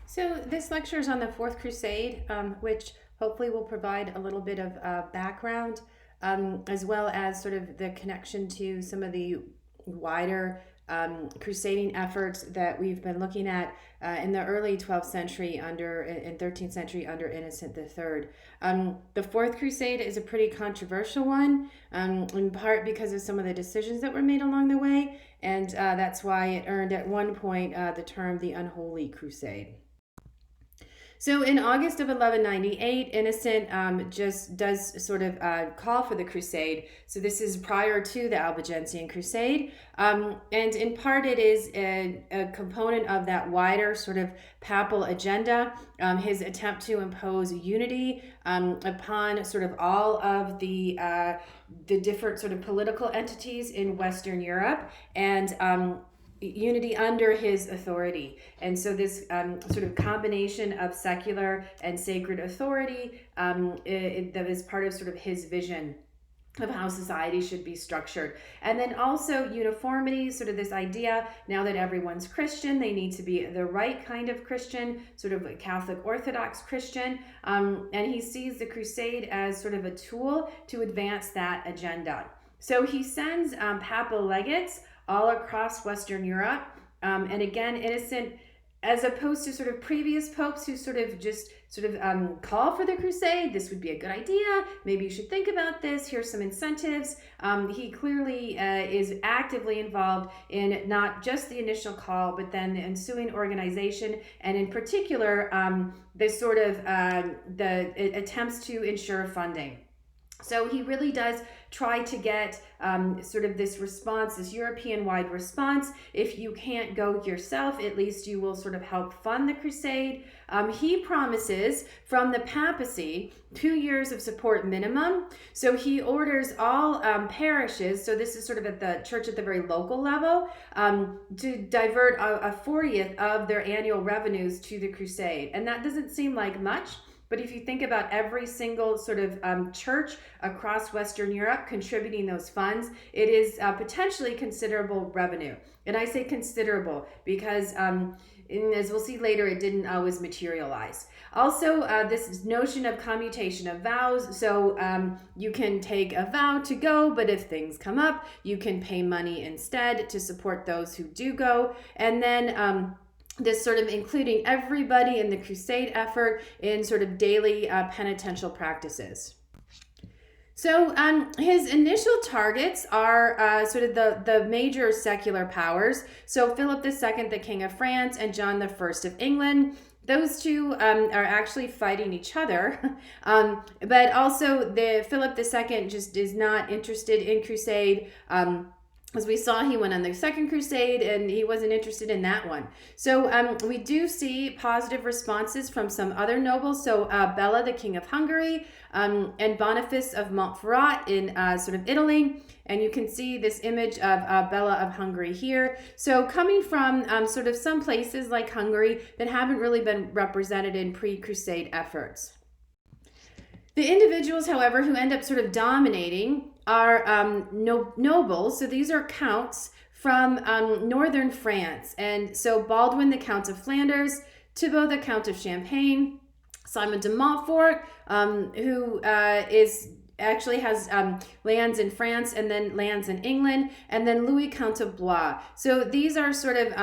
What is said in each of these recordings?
So this lecture is on the Fourth Crusade, which hopefully will provide a little bit of background, as well as sort of the connection to some of the wider crusading efforts that we've been looking at in the early 12th century and 13th century under Innocent III. The Fourth Crusade is a pretty controversial one, in part because of some of the decisions that were made along the way, and that's why it earned at one point the term the Unholy Crusade. So in August of 1198, Innocent just does sort of call for the crusade. So this is prior to the Albigensian Crusade. And in part, it is a component of that wider sort of papal agenda, his attempt to impose unity upon sort of all of the different sort of political entities in Western Europe, and unity under his authority. And so this sort of combination of secular and sacred authority that is part of sort of his vision of how society should be structured. And then also uniformity, sort of this idea now that everyone's Christian, they need to be the right kind of Christian, sort of a Catholic Orthodox Christian. And he sees the crusade as sort of a tool to advance that agenda. So he sends papal legates all across Western Europe. And again, Innocent, as opposed to sort of previous popes who sort of call for the crusade, this would be a good idea, maybe you should think about this, here's some incentives. He clearly is actively involved in not just the initial call, but then the ensuing organization, and in particular, the attempts to ensure funding. So he really does try to get sort of this response, this European-wide response. If you can't go yourself, at least you will sort of help fund the crusade. He promises from the papacy 2 years of support minimum. So he orders all parishes, so this is sort of at the church at the very local level, to divert a 40th of their annual revenues to the crusade. And that doesn't seem like much, but if you think about every single sort of church across Western Europe contributing those funds, it is potentially considerable revenue. And I say considerable because, as we'll see later, it didn't always materialize. Also, this notion of commutation of vows. So you can take a vow to go, but if things come up, you can pay money instead to support those who do go. And then this sort of including everybody in the crusade effort in sort of daily penitential practices. So his initial targets are sort of the major secular powers. So Philip II, the King of France, and John I of England. Those two are actually fighting each other, but also the Philip II just is not interested in crusade. As we saw, he went on the Second Crusade and he wasn't interested in that one. So we do see positive responses from some other nobles. So Bela, the King of Hungary, and Boniface of Montferrat in sort of Italy. And you can see this image of Bela of Hungary here. So coming from sort of some places like Hungary that haven't really been represented in pre-Crusade efforts. The individuals, however, who end up sort of dominating are nobles. So these are counts from northern France. And so Baldwin, the Count of Flanders, Thibaut, the Count of Champagne, Simon de Montfort, who actually has lands in France and then lands in England, and then Louis, Count of Blois. So these are sort of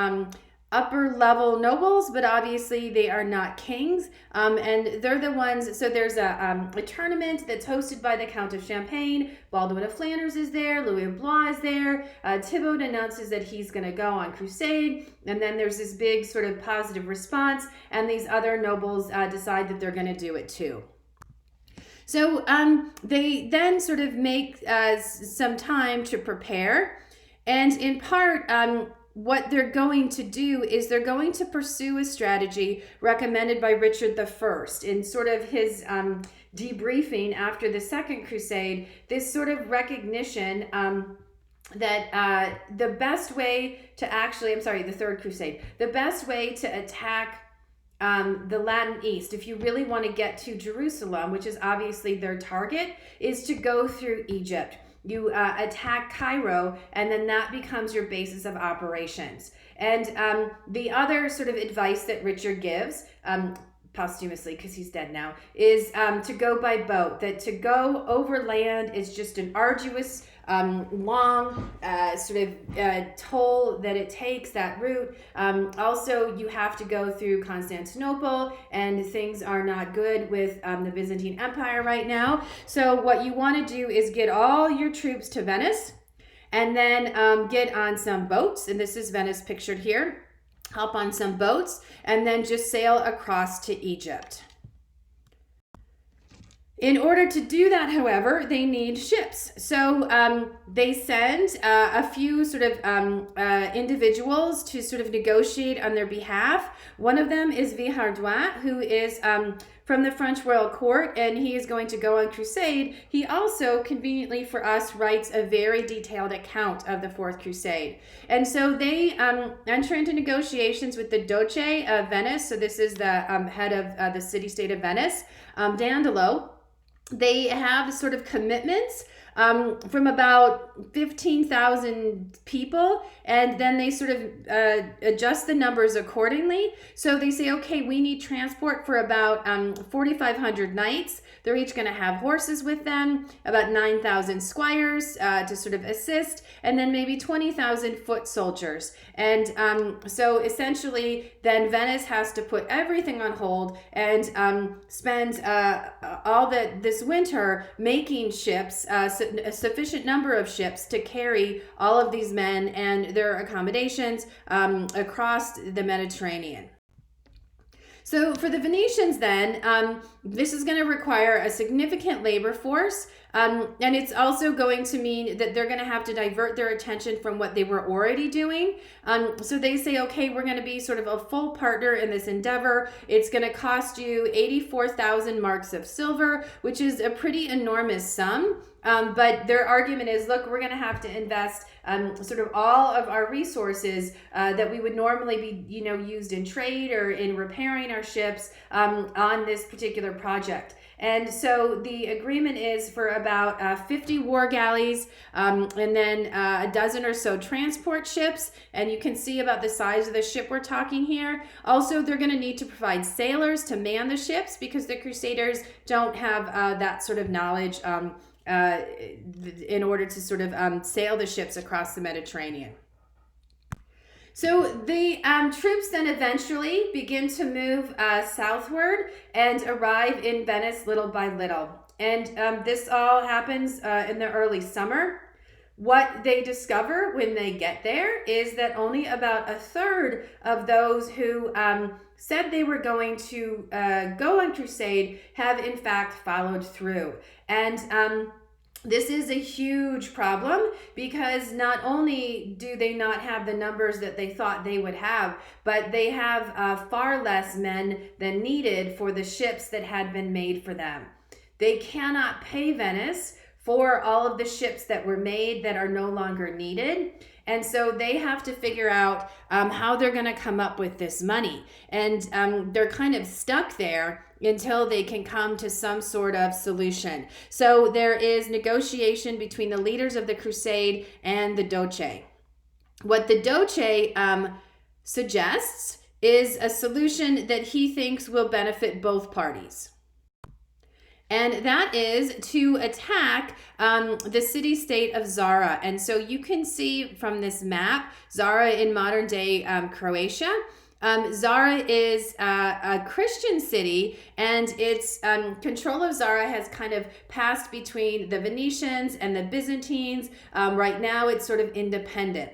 upper level nobles, but obviously they are not kings, and they're the ones. So there's a tournament that's hosted by the Count of Champagne. Baldwin of Flanders is there, Louis of Blois is there. Thibaut announces that he's going to go on crusade, and then there's this big sort of positive response, and these other nobles decide that they're going to do it too. So they then sort of make some time to prepare, and in part what they're going to do is they're going to pursue a strategy recommended by Richard I in sort of his debriefing after the Second Crusade, this sort of recognition that the best way to the Third Crusade, the best way to attack the Latin East, if you really want to get to Jerusalem, which is obviously their target, is to go through Egypt. you attack Cairo, and then that becomes your basis of operations. And the other sort of advice that Richard gives, posthumously because he's dead now, is to go by boat. That to go overland is just an arduous, long toll that it takes, that route. Also, you have to go through Constantinople, and things are not good with the Byzantine Empire right now. So what you want to do is get all your troops to Venice, and then get on some boats, and this is Venice pictured here. Hop on some boats, and then just sail across to Egypt. In order to do that, however, they need ships. So they send a few sort of individuals to sort of negotiate on their behalf. One of them is Villehardouin, who is from the French royal court, and he is going to go on crusade. He also, conveniently for us, writes a very detailed account of the Fourth Crusade. And so they enter into negotiations with the Doge of Venice. So this is the head of the city-state of Venice, Dandolo. They have sort of commitments from about 15,000 people, and then they sort of adjust the numbers accordingly. So they say, okay, we need transport for about 4,500 knights. They're each going to have horses with them, about 9,000 squires to sort of assist, and then maybe 20,000 foot soldiers. And so essentially, then Venice has to put everything on hold and spend all this winter making ships, a sufficient number of ships to carry all of these men and their accommodations across the Mediterranean. So for the Venetians then, this is going to require a significant labor force, and it's also going to mean that they're going to have to divert their attention from what they were already doing. So they say, okay, we're going to be sort of a full partner in this endeavor. It's going to cost you 84,000 marks of silver, which is a pretty enormous sum. But their argument is, look, we're going to have to invest sort of all of our resources that we would normally be, used in trade or in repairing our ships on this particular project. And so the agreement is for about 50 war galleys and then a dozen or so transport ships. And you can see about the size of the ship we're talking here. Also, they're going to need to provide sailors to man the ships because the Crusaders don't have that sort of knowledge in order to sort of sail the ships across the Mediterranean. So the troops then eventually begin to move southward and arrive in Venice little by little. And this all happens in the early summer. What they discover when they get there is that only about a third of those who said they were going to go on crusade have in fact followed through. And this is a huge problem because not only do they not have the numbers that they thought they would have, but they have far less men than needed for the ships that had been made for them. They cannot pay Venice for all of the ships that were made that are no longer needed. And so they have to figure out how they're going to come up with this money. And they're kind of stuck there until they can come to some sort of solution. So there is negotiation between the leaders of the crusade and the Doge. What the Doge suggests is a solution that he thinks will benefit both parties. And that is to attack the city-state of Zara. And so you can see from this map, Zara in modern-day Croatia. Zara is a Christian city, and its control of Zara has kind of passed between the Venetians and the Byzantines. Right now, it's sort of independent.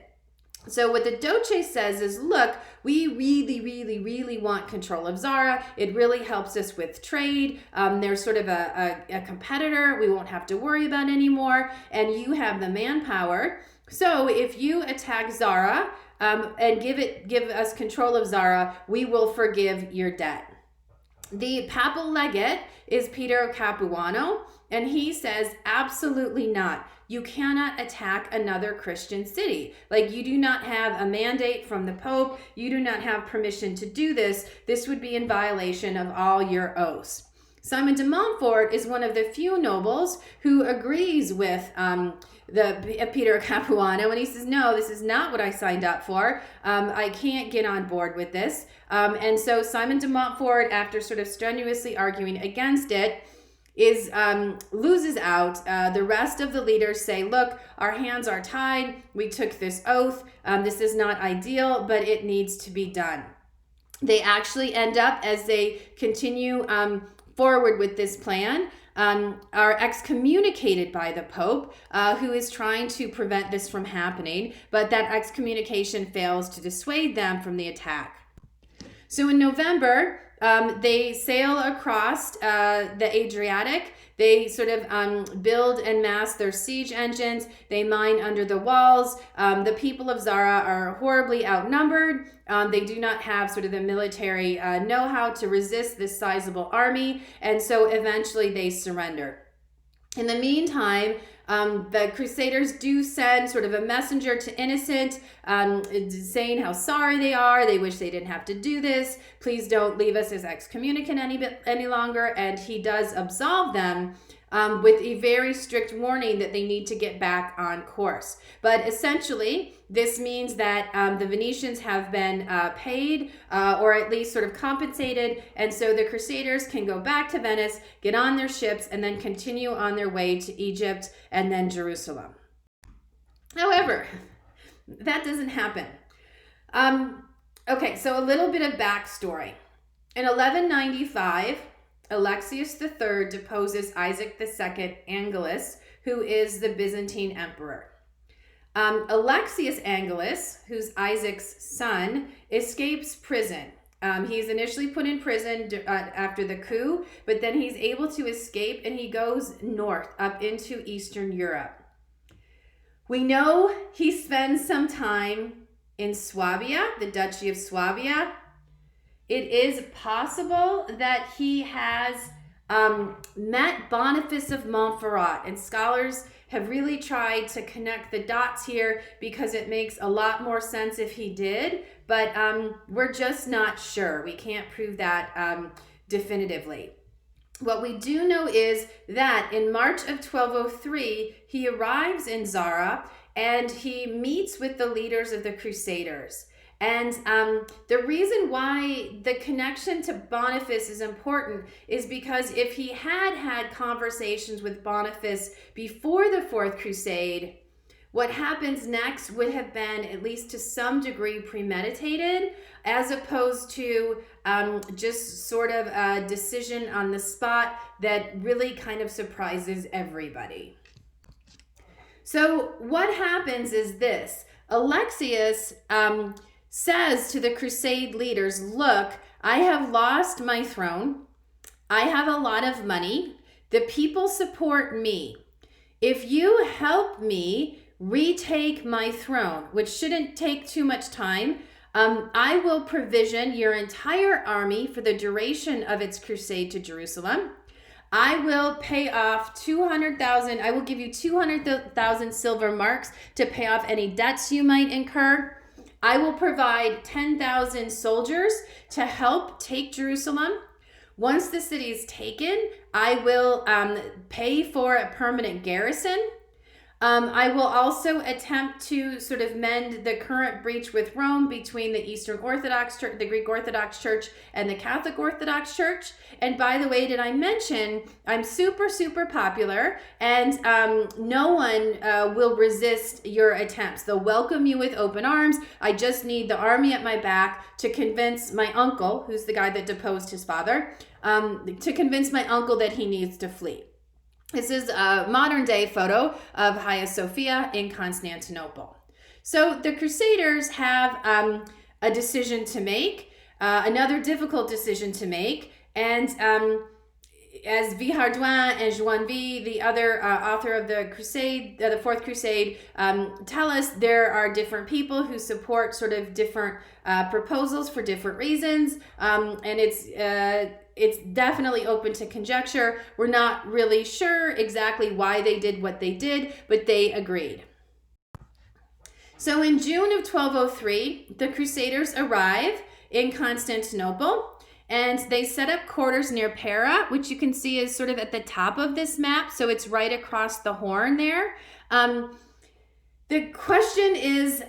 So what the Doge says is, look, we really, really, really want control of Zara. It really helps us with trade. They're sort of a competitor we won't have to worry about anymore, and you have the manpower. So if you attack Zara and give us control of Zara, we will forgive your debt. The papal legate is Peter Capuano, and he says, absolutely not. You cannot attack another Christian city. Like, you do not have a mandate from the Pope. You do not have permission to do this. This would be in violation of all your oaths. Simon de Montfort is one of the few nobles who agrees with Peter Capuano, and he says, no, this is not what I signed up for. I can't get on board with this. And so Simon de Montfort, after sort of strenuously arguing against it, loses out. The rest of the leaders say, look, our hands are tied. We took this oath. This is not ideal, but it needs to be done. They actually end up, as they continue forward with this plan, are excommunicated by the Pope, who is trying to prevent this from happening, but that excommunication fails to dissuade them from the attack. So in November, they sail across the Adriatic. They sort of build and mass their siege engines. They mine under the walls. The people of Zara are horribly outnumbered. They do not have sort of the military know-how to resist this sizable army. And so eventually they surrender. In the meantime, the Crusaders do send sort of a messenger to Innocent, saying how sorry they are. They wish they didn't have to do this. Please don't leave us as excommunicant any longer. And he does absolve them with a very strict warning that they need to get back on course. But essentially, this means that the Venetians have been paid or at least sort of compensated. And so the Crusaders can go back to Venice, get on their ships, and then continue on their way to Egypt and then Jerusalem. However, that doesn't happen. Okay, so a little bit of backstory. In 1195, Alexius III deposes Isaac II Angelus, who is the Byzantine emperor. Alexius Angelus, who's Isaac's son, escapes prison. He's initially put in prison after the coup, but then he's able to escape and he goes north up into Eastern Europe. We know he spends some time in Swabia, the Duchy of Swabia. It is possible that he has met Boniface of Montferrat, and scholars have really tried to connect the dots here because it makes a lot more sense if he did, but we're just not sure. We can't prove that definitively. What we do know is that in March of 1203, he arrives in Zara and he meets with the leaders of the Crusaders. And the reason why the connection to Boniface is important is because if he had had conversations with Boniface before the Fourth Crusade, what happens next would have been, at least to some degree, premeditated, as opposed to just sort of a decision on the spot that really kind of surprises everybody. So what happens is this. Alexius says to the Crusade leaders, look, I have lost my throne. I have a lot of money. The people support me. If you help me retake my throne, which shouldn't take too much time, I will provision your entire army for the duration of its crusade to Jerusalem. I will pay off 200,000. I will give you 200,000 silver marks to pay off any debts you might incur. I will provide 10,000 soldiers to help take Jerusalem. Once the city is taken, I will pay for a permanent garrison. I will also attempt to sort of mend the current breach with Rome between the Eastern Orthodox Church, the Greek Orthodox Church, and the Catholic Orthodox Church. And by the way, did I mention I'm super, super popular, and no one will resist your attempts. They'll welcome you with open arms. I just need the army at my back to convince my uncle, who's the guy that deposed his father, to convince my uncle that he needs to flee. This is a modern day photo of Hagia Sophia in Constantinople. So the Crusaders have a decision to make, another difficult decision to make. And as Villehardouin and Joinville, the other author of the Crusade, the Fourth Crusade, tell us, there are different people who support sort of different proposals for different reasons. And it's definitely open to conjecture. We're not really sure exactly why they did what they did, but they agreed. So in June of 1203, the Crusaders arrive in Constantinople, and they set up quarters near Pera, which you can see is sort of at the top of this map. So it's right across the Horn there. The question is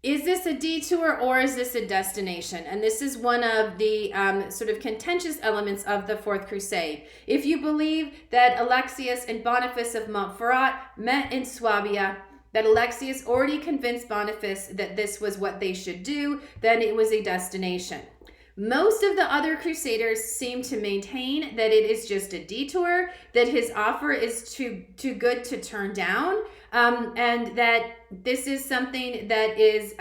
this a detour or is this a destination? And this is one of the sort of contentious elements of the Fourth Crusade. If you believe that Alexius and Boniface of Montferrat met in Swabia, that Alexius already convinced Boniface that this was what they should do, then it was a destination. Most of the other crusaders seem to maintain that it is just a detour, that his offer is too good to turn down, and that this is something that is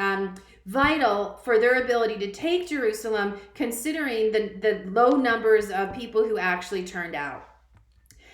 vital for their ability to take Jerusalem, considering the low numbers of people who actually turned out.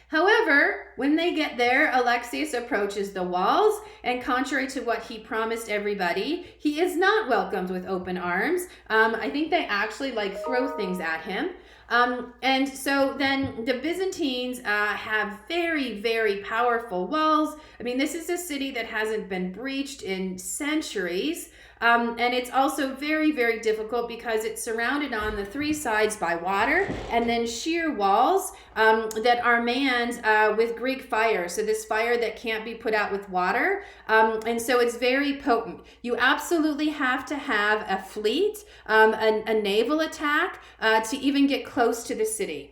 However, when they get there, Alexius approaches the walls, and contrary to what he promised everybody, he is not welcomed with open arms. I think they actually throw things at him. And so then the Byzantines have very, very powerful walls. I mean, this is a city that hasn't been breached in centuries. And it's also very, very difficult because it's surrounded on the three sides by water and then sheer walls that are manned with Greek fire. So this fire that can't be put out with water. And so it's very potent. You absolutely have to have a fleet, a naval attack to even get close to the city.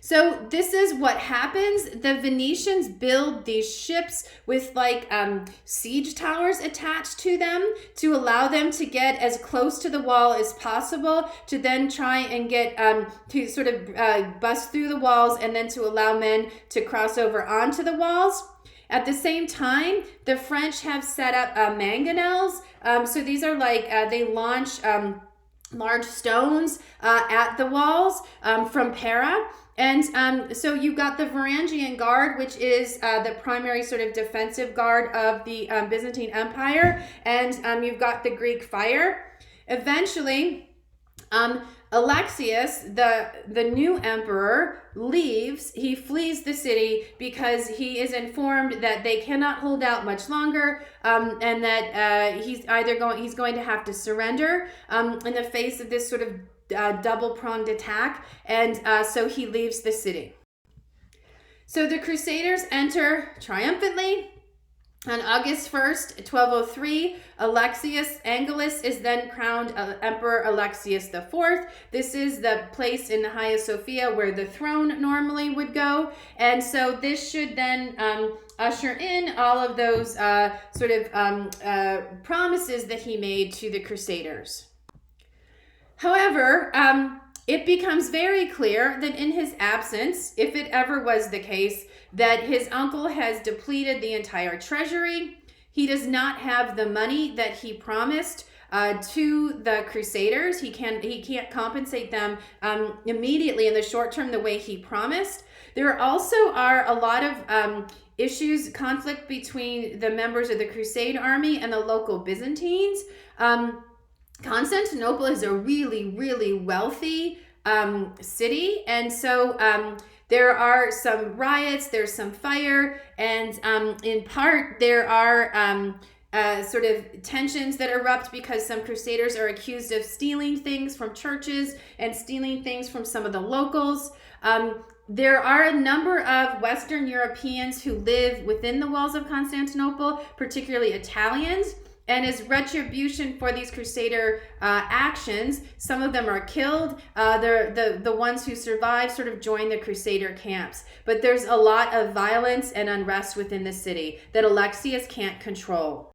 So this is what happens. The Venetians build these ships with siege towers attached to them to allow them to get as close to the wall as possible, to then try and get to sort of bust through the walls and then to allow men to cross over onto the walls. At the same time, the French have set up mangonels. So these are they launch large stones at the walls from Pera. And so you've got the Varangian Guard, which is the primary sort of defensive guard of the Byzantine Empire. And you've got the Greek fire. Eventually, Alexius, the new emperor, leaves. He flees the city because he is informed that they cannot hold out much longer, and that he's going to have to surrender in the face of this sort of double-pronged attack, and so he leaves the city. So the Crusaders enter triumphantly. On August 1st, 1203, Alexius Angelus is then crowned Emperor Alexius IV. This is the place in Hagia Sophia where the throne normally would go. And so this should then usher in all of those promises that he made to the Crusaders. However, it becomes very clear that in his absence, if it ever was the case, that his uncle has depleted the entire treasury. He does not have the money that he promised to the Crusaders. He can't compensate them immediately in the short term the way he promised. There also are a lot of conflict between the members of the Crusade army and the local Byzantines. Constantinople is a really, really wealthy city, and so there are some riots, there's some fire, and in part there are sort of tensions that erupt because some crusaders are accused of stealing things from churches and stealing things from some of the locals. There are a number of Western Europeans who live within the walls of Constantinople, particularly Italians. And as retribution for these crusader actions, some of them are killed. The ones who survive sort of join the crusader camps. But there's a lot of violence and unrest within the city that Alexius can't control.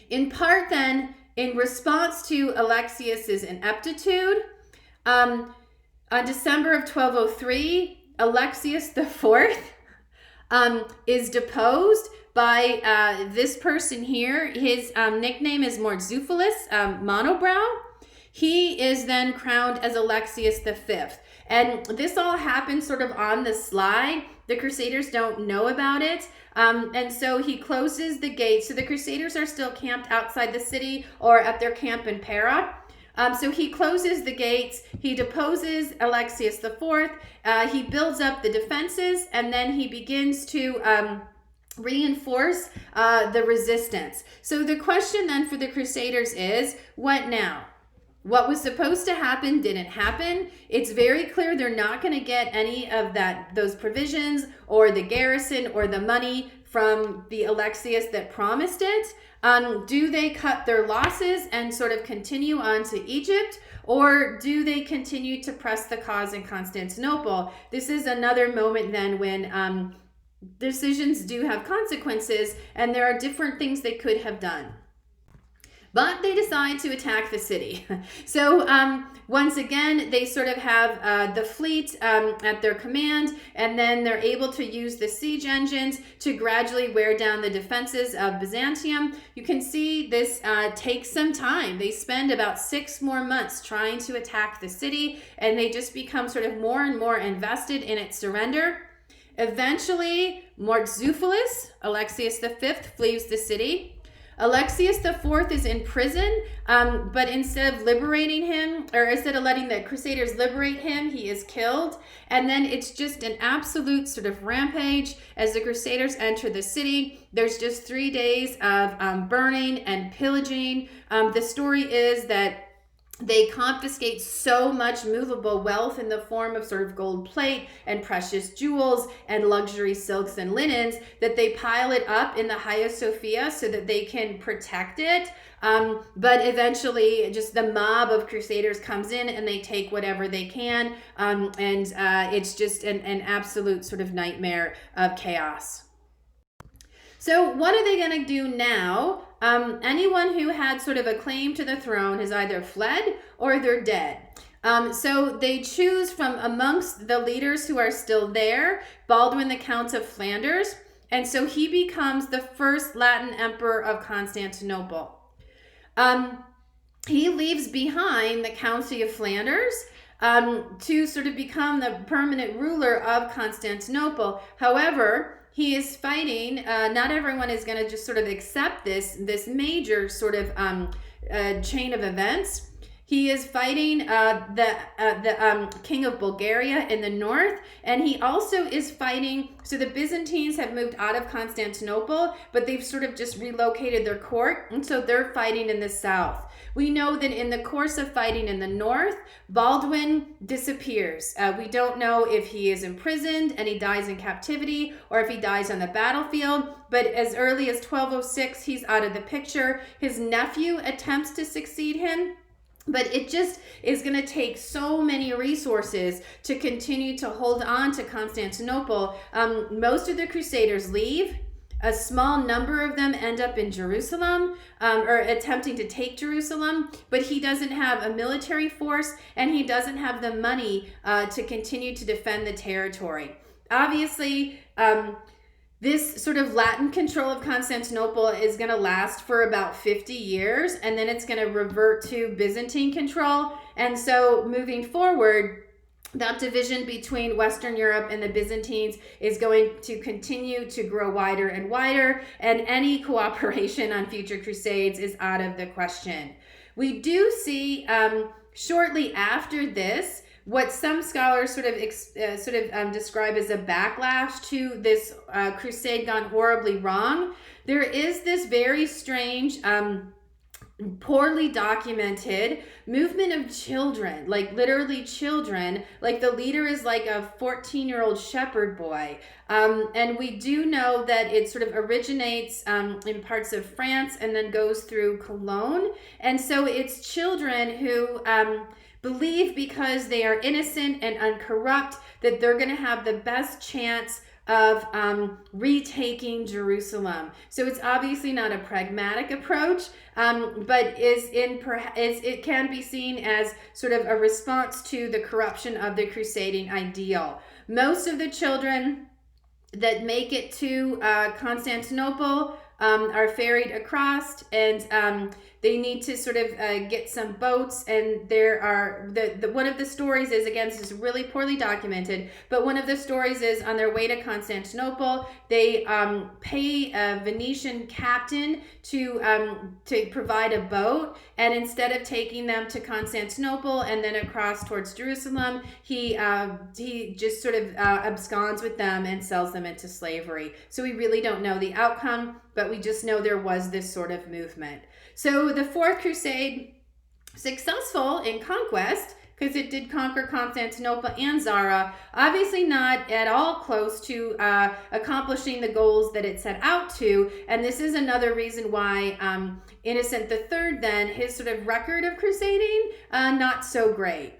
In part then, in response to Alexius's ineptitude, on December of 1203, Alexius IV is deposed by this person here. His nickname is Mourtzouphilus, Monobrow. He is then crowned as Alexius V. And this all happens sort of on the slide. The Crusaders don't know about it. And so he closes the gates. So the Crusaders are still camped outside the city or at their camp in Pera. So he closes the gates, he deposes Alexius IV, he builds up the defenses, and then he begins to reinforce the resistance. So the question then for the Crusaders is, what now? What was supposed to happen didn't happen. It's very clear they're not going to get any of those provisions or the garrison or the money from the Alexius that promised it. Do they cut their losses and sort of continue on to Egypt? Or do they continue to press the cause in Constantinople? This is another moment then when decisions do have consequences, and there are different things they could have done. But they decide to attack the city. So once again, they sort of have the fleet at their command, and then they're able to use the siege engines to gradually wear down the defenses of Byzantium. You can see this takes some time. They spend about 6 more months trying to attack the city, and they just become sort of more and more invested in its surrender. Eventually, Marzuphilus, Alexius V, flees the city. Alexius IV is in prison, but instead of liberating him, or instead of letting the Crusaders liberate him, he is killed. And then it's just an absolute sort of rampage as the Crusaders enter the city. There's just 3 days of burning and pillaging. The story is that they confiscate so much movable wealth in the form of sort of gold plate and precious jewels and luxury silks and linens that they pile it up in the Hagia Sophia so that they can protect it. But eventually just the mob of Crusaders comes in and they take whatever they can. And it's just an absolute sort of nightmare of chaos. So what are they going to do now? Anyone who had sort of a claim to the throne has either fled or they're dead. So they choose from amongst the leaders who are still there, Baldwin the Count of Flanders. And so he becomes the first Latin emperor of Constantinople. He leaves behind the County of Flanders to sort of become the permanent ruler of Constantinople. However, he is fighting, not everyone is going to just sort of accept this major sort of chain of events. He is fighting the king of Bulgaria in the north, and he also is fighting, so the Byzantines have moved out of Constantinople, but they've sort of just relocated their court, and so they're fighting in the south. We know that in the course of fighting in the north, Baldwin disappears. We don't know if he is imprisoned and he dies in captivity or if he dies on the battlefield, but as early as 1206, he's out of the picture. His nephew attempts to succeed him, but it just is going to take so many resources to continue to hold on to Constantinople. Most of the Crusaders leave. A small number of them end up in Jerusalem or attempting to take Jerusalem, but he doesn't have a military force and he doesn't have the money to continue to defend the territory. Obviously, this sort of Latin control of Constantinople is going to last for about 50 years, and then it's going to revert to Byzantine control. And so moving forward, that division between Western Europe and the Byzantines is going to continue to grow wider and wider, and any cooperation on future crusades is out of the question. We do see shortly after this what some scholars sort of describe as a backlash to this crusade gone horribly wrong. There is this very strange poorly documented movement of children, like literally children, like the leader is like a 14-year-old shepherd boy. And we do know that it sort of originates in parts of France and then goes through Cologne. And so it's children who believe because they are innocent and uncorrupt that they're going to have the best chance of retaking Jerusalem. So it's obviously not a pragmatic approach, but it can be seen as sort of a response to the corruption of the crusading ideal. Most of the children that make it to Constantinople are ferried across, and they need to sort of get some boats, and there are one of the stories is, again, this is really poorly documented, but one of the stories is on their way to Constantinople, they pay a Venetian captain to provide a boat, and instead of taking them to Constantinople and then across towards Jerusalem, he just sort of absconds with them and sells them into slavery. So we really don't know the outcome, but we just know there was this sort of movement. So the Fourth Crusade successful in conquest, because it did conquer Constantinople and Zara, obviously not at all close to accomplishing the goals that it set out to. And this is another reason why Innocent III, then, his sort of record of crusading, not so great.